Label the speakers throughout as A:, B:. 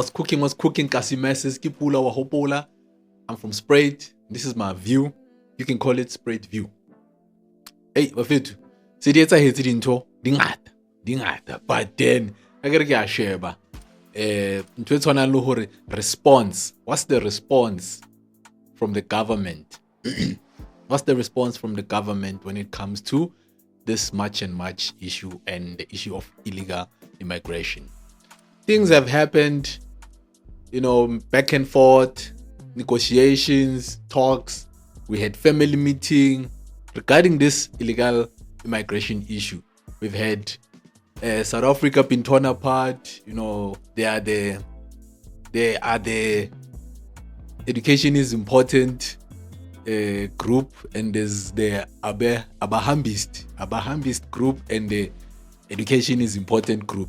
A: was cooking, Kasimeses, Kipula, Wahopola. I'm from Sprayed. This is my view. You can call it Sprayed view. Hey, Wafetu. See, it's a hit into Dingata. But then, I gotta get a share. Response. What's the response from the government? What's the response from the government when it comes to this much issue and the issue of illegal immigration? Things have happened, back and forth, negotiations, talks. We had family meeting regarding this illegal immigration issue. We've had South Africa been torn apart. They are the education is important group, and there's the Abahambist group, and the education is important group.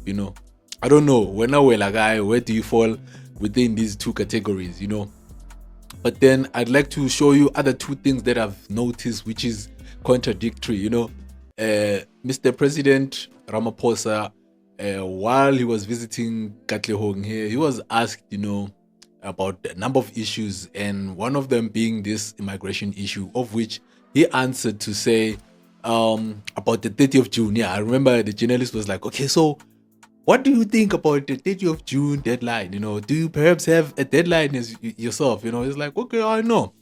A: I don't know, when I will a guy, where do you fall within these two categories? But then I'd like to show you other two things that I've noticed which is contradictory. Mr. President Ramaphosa, while he was visiting Katlehong here, he was asked, about a number of issues, and one of them being this immigration issue, of which he answered to say about the 30th of June. Yeah, I remember the journalist was like, okay, so what do you think about the 30th of June deadline? Do you perhaps have a deadline yourself? It's like, okay, I know.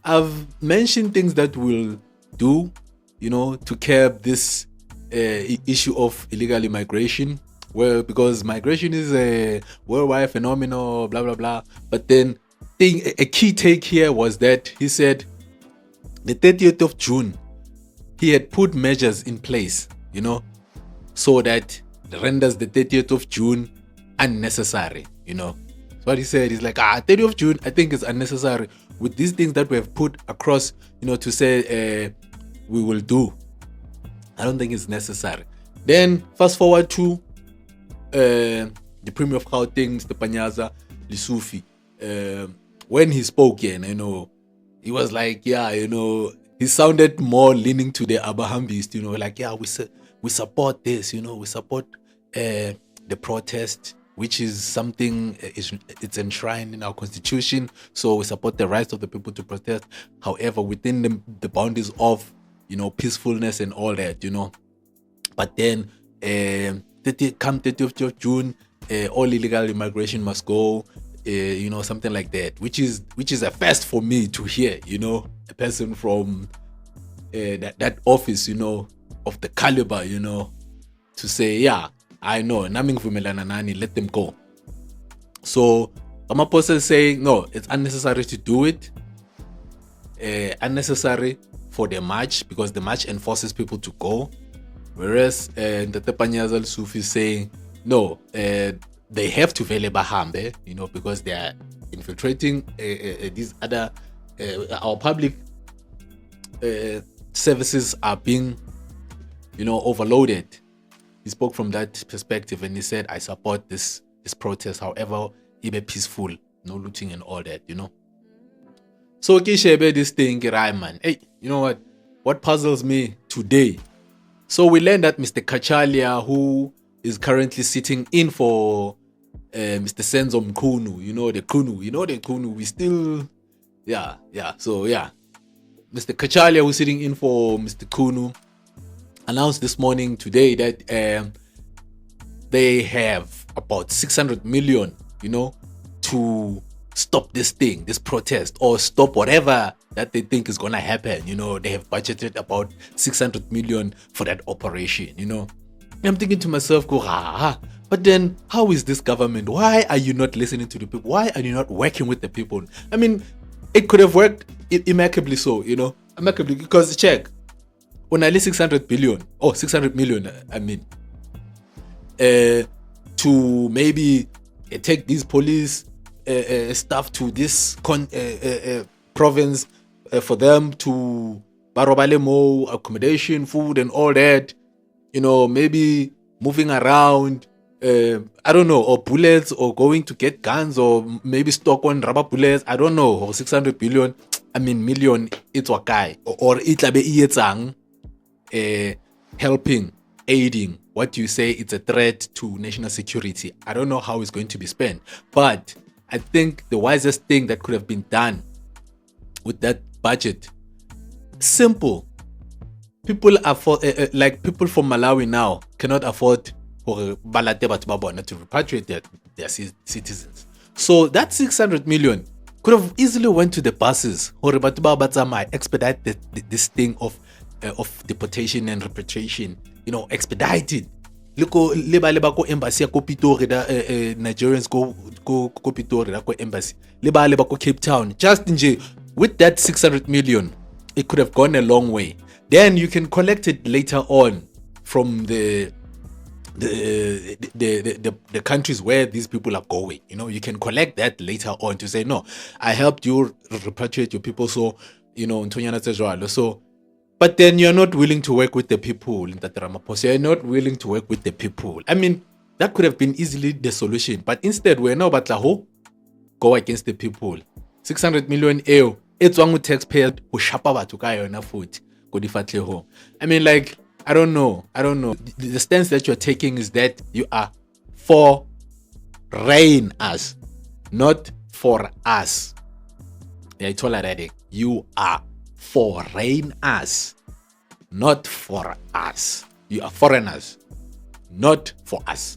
A: I've mentioned things that we'll do, to curb this issue of illegal immigration. Well, because migration is a worldwide phenomenon, blah, blah, blah. But then a key take here was that he said the 30th of June, he had put measures in place, so that renders the 30th of June unnecessary, So what he said is like, 30th of June, I think is unnecessary with these things that we have put across, to say we will do. I don't think it's necessary. Then fast forward to the Premier of Gauteng, Mr. Panyaza Lesufi, when he spoke again, he was like, he sounded more leaning to the Abahambist, like, we support this, we support the protest, which is something, it's enshrined in our constitution, so we support the rights of the people to protest, however, within the boundaries of, peacefulness and all that, But then, come 30th of June, all illegal immigration must go, something like that, which is a first for me to hear, a person from that office, of the caliber, to say, yeah, I know, let them go. So Ramaphosa is saying, no, it's unnecessary to do it, unnecessary for the march, because the march enforces people to go. Whereas Ndate Panyaza Lesufi is saying, no, they have to vele bahambe, because they are infiltrating these other, our public services are being, overloaded. He spoke from that perspective, and he said, I support this protest, however, it be peaceful, no looting and all that, So Kishebe, this thing, man. Hey, you know what? What puzzles me today? So we learned that Mr. Cachalia, who is currently sitting in for Mr. Senzo Mkunu, the Kunu, we still, so Mr. Cachalia, who's sitting in for Mr. Kunu, announced this morning today that they have about 600 million, to stop this thing, this protest, or stop whatever that they think is going to happen. They have budgeted about 600 million for that operation, I'm thinking to myself, but then how is this government? Why are you not listening to the people? Why are you not working with the people? I mean, it could have worked immaculately so, immaculately, because check, when I list 600 million, I mean, to maybe take these police staff to this province for them to barobale more accommodation, food and all that, maybe moving around, I don't know, or bullets, or going to get guns, or maybe stock on rubber bullets, I don't know, or 600 billion, million, it's wakai, or itlabe ietsang, helping, aiding, what you say it's a threat to national security. I don't know how it's going to be spent, but I think the wisest thing that could have been done with that budget, simple. People afford, like people from Malawi now cannot afford for balate batho ba bona to repatriate their citizens. So that 600 million could have easily went to the buses or batho ba ba tsamaya, expedite this thing of deportation and repatriation. You know, expedited. Leba ko embassy ya ko Pitori da Nigerians go Pitori da ko embassy. Leba ko Cape Town. Just nje with that 600 million, it could have gone a long way. Then you can collect it later on from the countries where these people are going. You know, you can collect that later on to say, no, I helped you repatriate your people. So, you know, so, but then you're not willing to work with the people in Ramaphosa. You're not willing to work with the people. I mean, that could have been easily the solution. But instead, we're now go against the people. 600 million euro. It's one with taxpayers who shapa batho ka yona futhi. I mean, like, I don't know. The stance that you're taking is that you are for rain us, not for us. Yeah, I told her that you are for rain us, not for us. You are foreigners, not for us.